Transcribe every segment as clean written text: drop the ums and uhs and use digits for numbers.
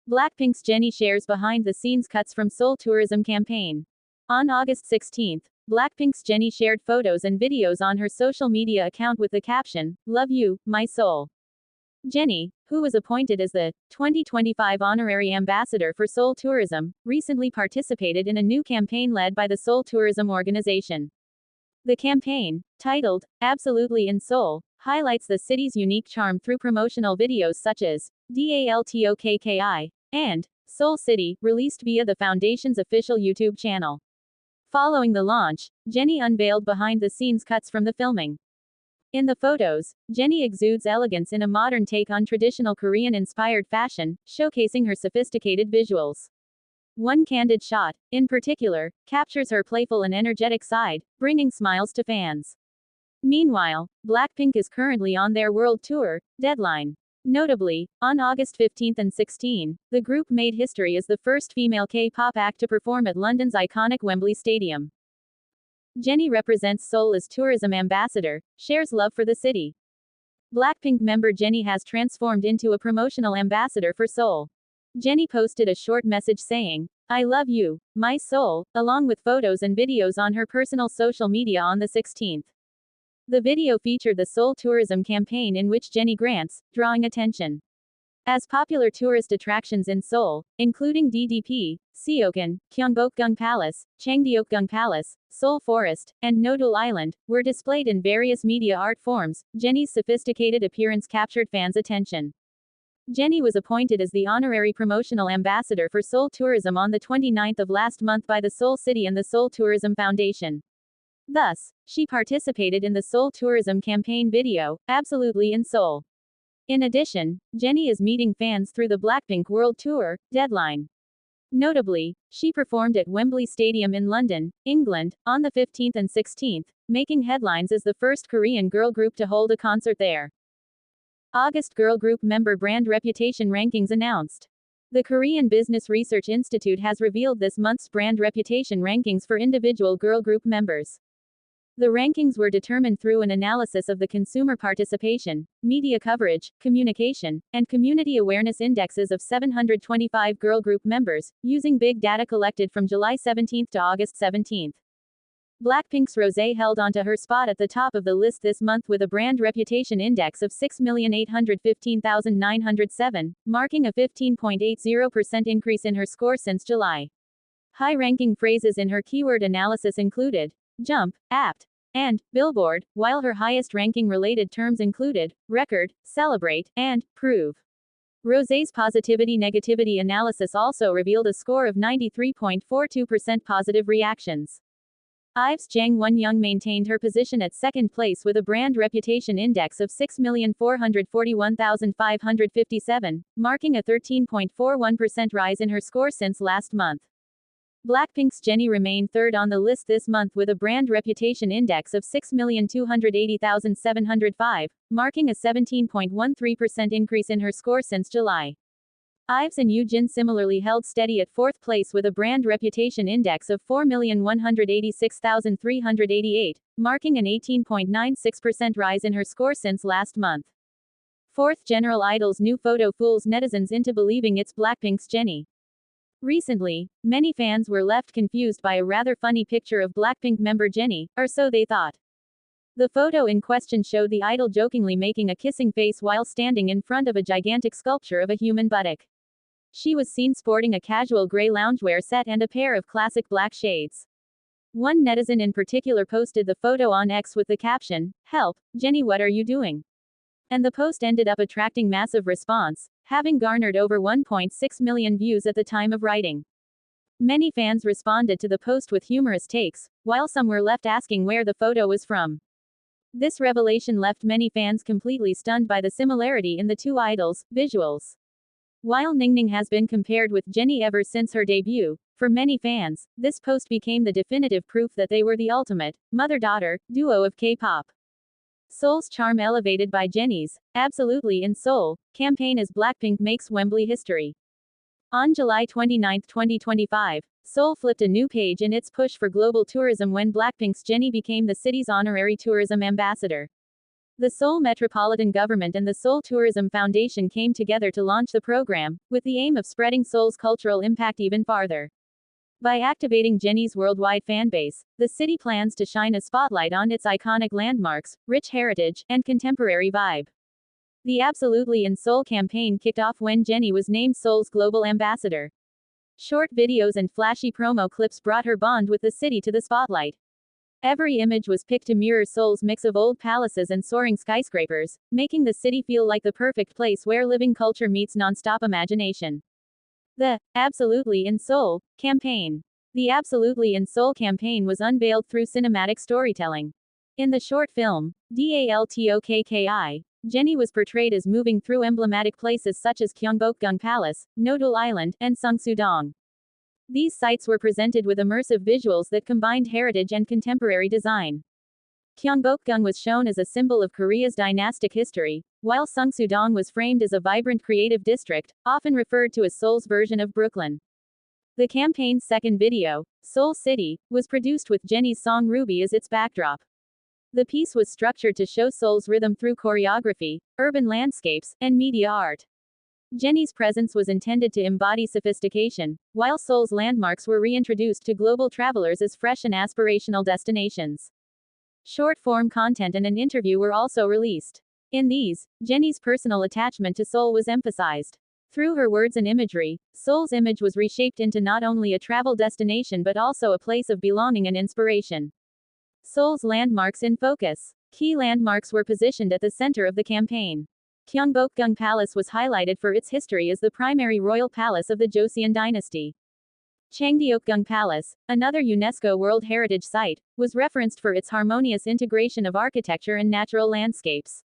BLACKPINK's Jennie shares behind-the-scenes cuts from Seoul Tourism campaign. On August 16, BLACKPINK's Jennie shared photos and videos on her social media account with the caption, "Love you, my soul." Jennie, who was appointed as the 2025 Honorary Ambassador for Seoul Tourism, recently participated in a new campaign led by the Seoul Tourism Organization. The campaign, titled, Absolutely in Seoul, highlights the city's unique charm through promotional videos such as DALTOKKI and Seoul City, released via the foundation's official YouTube channel. Following the launch, Jennie unveiled behind-the-scenes cuts from the filming. In the photos, Jennie exudes elegance in a modern take on traditional Korean-inspired fashion, showcasing her sophisticated visuals. One candid shot, in particular, captures her playful and energetic side, bringing smiles to fans. Meanwhile, BLACKPINK is currently on their world tour, Deadline. Notably, on August 15 and 16, the group made history as the first female K-pop act to perform at London's iconic Wembley Stadium. Jennie represents Seoul as tourism ambassador, shares love for the city. BLACKPINK member Jennie has transformed into a promotional ambassador for Seoul. Jennie posted a short message saying, "I love you, my soul," along with photos and videos on her personal social media on the 16th. The video featured the Seoul Tourism campaign in which Jennie grants, drawing attention. As popular tourist attractions in Seoul, including DDP, Seogan, Gyeongbokgung Palace, Changdeokgung Palace, Seoul Forest, and Nodul Island, were displayed in various media art forms, Jennie's sophisticated appearance captured fans' attention. Jennie was appointed as the honorary promotional ambassador for Seoul Tourism on the 29th of last month by the Seoul City and the Seoul Tourism Foundation. Thus, she participated in the Seoul Tourism campaign video, Absolutely in Seoul. In addition, Jennie is meeting fans through the BLACKPINK World Tour, Deadline. Notably, she performed at Wembley Stadium in London, England, on the 15th and 16th, making headlines as the first Korean girl group to hold a concert there. August girl group member brand reputation rankings announced. The Korean Business Research Institute has revealed this month's brand reputation rankings for individual girl group members. The rankings were determined through an analysis of the consumer participation, media coverage, communication, and community awareness indexes of 725 girl group members, using big data collected from July 17 to August 17. BLACKPINK's Rosé held onto her spot at the top of the list this month with a brand reputation index of 6,815,907, marking a 15.80% increase in her score since July. High-ranking phrases in her keyword analysis included jump, apt, and billboard, while her highest-ranking related terms included record, celebrate, and prove. Rosé's positivity-negativity analysis also revealed a score of 93.42% positive reactions. IVE's Jang Won-young maintained her position at second place with a brand reputation index of 6,441,557, marking a 13.41% rise in her score since last month. BLACKPINK's Jennie remained third on the list this month with a brand reputation index of 6,280,705, marking a 17.13% increase in her score since July. IVE's and Yoojin similarly held steady at fourth place with a brand reputation index of 4,186,388, marking an 18.96% rise in her score since last month. Fourth, General Idol's new photo fools netizens into believing it's BLACKPINK's Jennie. Recently, many fans were left confused by a rather funny picture of BLACKPINK member Jennie, or so they thought. The photo in question showed the idol jokingly making a kissing face while standing in front of a gigantic sculpture of a human buttock. She was seen sporting a casual gray loungewear set and a pair of classic black shades. One netizen in particular posted the photo on X with the caption, "Help, Jennie, what are you doing?" And the post ended up attracting massive response, having garnered over 1.6 million views at the time of writing. Many fans responded to the post with humorous takes, while some were left asking where the photo was from. This revelation left many fans completely stunned by the similarity in the two idols' visuals. While Ningning has been compared with Jennie ever since her debut, for many fans, this post became the definitive proof that they were the ultimate, mother-daughter, duo of K-pop. Seoul's charm elevated by Jennie's Absolutely in Seoul campaign as BLACKPINK makes Wembley history. On July 29, 2025, Seoul flipped a new page in its push for global tourism when BLACKPINK's Jennie became the city's honorary tourism ambassador. The Seoul Metropolitan Government and the Seoul Tourism Foundation came together to launch the program, with the aim of spreading Seoul's cultural impact even farther. By activating Jennie's worldwide fanbase, the city plans to shine a spotlight on its iconic landmarks, rich heritage, and contemporary vibe. The Absolutely in Seoul campaign kicked off when Jennie was named Seoul's global ambassador. Short videos and flashy promo clips brought her bond with the city to the spotlight. Every image was picked to mirror Seoul's mix of old palaces and soaring skyscrapers, making the city feel like the perfect place where living culture meets non-stop imagination. The Absolutely in Seoul campaign. The Absolutely in Seoul campaign was unveiled through cinematic storytelling. In the short film, DALTOKKI, Jennie was portrayed as moving through emblematic places such as Gyeongbokgung Palace, Nodul Island, and Seongsu-dong. These sites were presented with immersive visuals that combined heritage and contemporary design. Gyeongbokgung was shown as a symbol of Korea's dynastic history, while Seongsu-dong was framed as a vibrant creative district, often referred to as Seoul's version of Brooklyn. The campaign's second video, Seoul City, was produced with Jennie's song Ruby as its backdrop. The piece was structured to show Seoul's rhythm through choreography, urban landscapes, and media art. Jennie's presence was intended to embody sophistication, while Seoul's landmarks were reintroduced to global travelers as fresh and aspirational destinations. Short-form content and an interview were also released. In these, Jennie's personal attachment to Seoul was emphasized. Through her words and imagery, Seoul's image was reshaped into not only a travel destination but also a place of belonging and inspiration. Seoul's landmarks in focus. Key landmarks were positioned at the center of the campaign. Gyeongbokgung Palace was highlighted for its history as the primary royal palace of the Joseon dynasty. Changdeokgung Palace, another UNESCO World Heritage Site, was referenced for its harmonious integration of architecture and natural landscapes.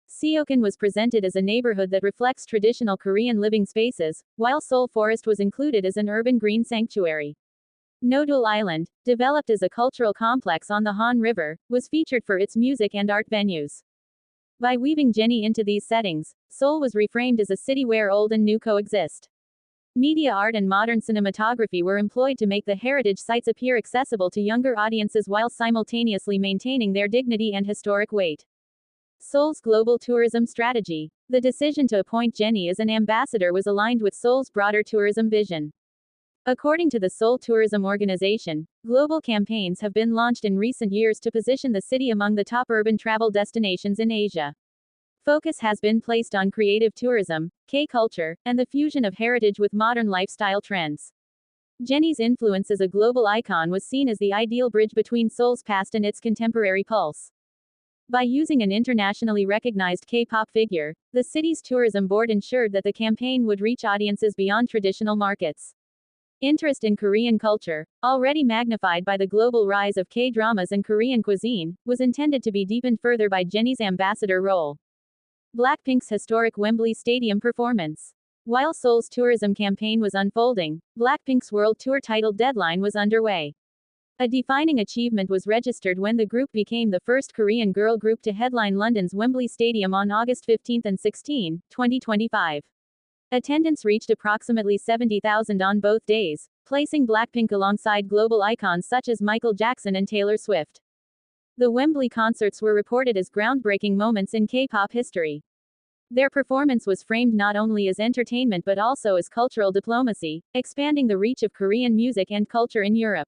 Seoul was presented as a neighborhood that reflects traditional Korean living spaces, while Seoul Forest was included as an urban green sanctuary. Nodul Island, developed as a cultural complex on the Han River, was featured for its music and art venues. By weaving Jennie into these settings, Seoul was reframed as a city where old and new coexist. Media art and modern cinematography were employed to make the heritage sites appear accessible to younger audiences while simultaneously maintaining their dignity and historic weight. Seoul's global tourism strategy. The decision to appoint Jennie as an ambassador was aligned with Seoul's broader tourism vision. According to the Seoul Tourism Organization, global campaigns have been launched in recent years to position the city among the top urban travel destinations in Asia. Focus has been placed on creative tourism, K-culture, and the fusion of heritage with modern lifestyle trends. Jennie's influence as a global icon was seen as the ideal bridge between Seoul's past and its contemporary pulse. By using an internationally recognized K-pop figure, the city's tourism board ensured that the campaign would reach audiences beyond traditional markets. Interest in Korean culture, already magnified by the global rise of K-dramas and Korean cuisine, was intended to be deepened further by Jennie's ambassador role. BLACKPINK's historic Wembley Stadium performance. While Seoul's tourism campaign was unfolding, BLACKPINK's world tour titled Deadline was underway. A defining achievement was registered when the group became the first Korean girl group to headline London's Wembley Stadium on August 15 and 16, 2025. Attendance reached approximately 70,000 on both days, placing BLACKPINK alongside global icons such as Michael Jackson and Taylor Swift. The Wembley concerts were reported as groundbreaking moments in K-pop history. Their performance was framed not only as entertainment but also as cultural diplomacy, expanding the reach of Korean music and culture in Europe.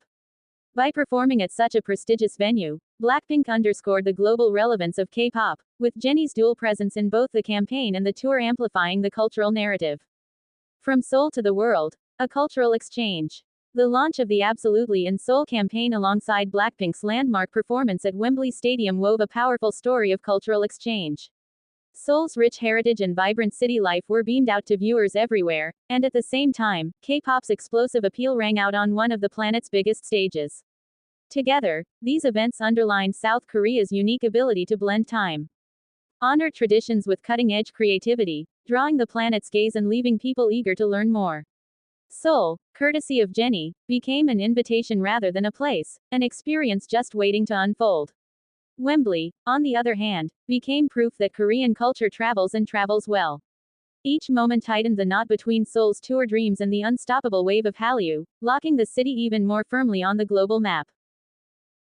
By performing at such a prestigious venue, BLACKPINK underscored the global relevance of K-pop, with Jennie's dual presence in both the campaign and the tour amplifying the cultural narrative. From Seoul to the world, a cultural exchange. The launch of the Absolutely in Seoul campaign alongside BLACKPINK's landmark performance at Wembley Stadium wove a powerful story of cultural exchange. Seoul's rich heritage and vibrant city life were beamed out to viewers everywhere, and at the same time, K-pop's explosive appeal rang out on one of the planet's biggest stages. Together, these events underlined South Korea's unique ability to blend honored traditions with cutting-edge creativity, drawing the planet's gaze and leaving people eager to learn more. Seoul, courtesy of Jennie, became an invitation rather than a place, an experience just waiting to unfold. Wembley, on the other hand, became proof that Korean culture travels and travels well. Each moment tightened the knot between Seoul's tour dreams and the unstoppable wave of Hallyu, locking the city even more firmly on the global map.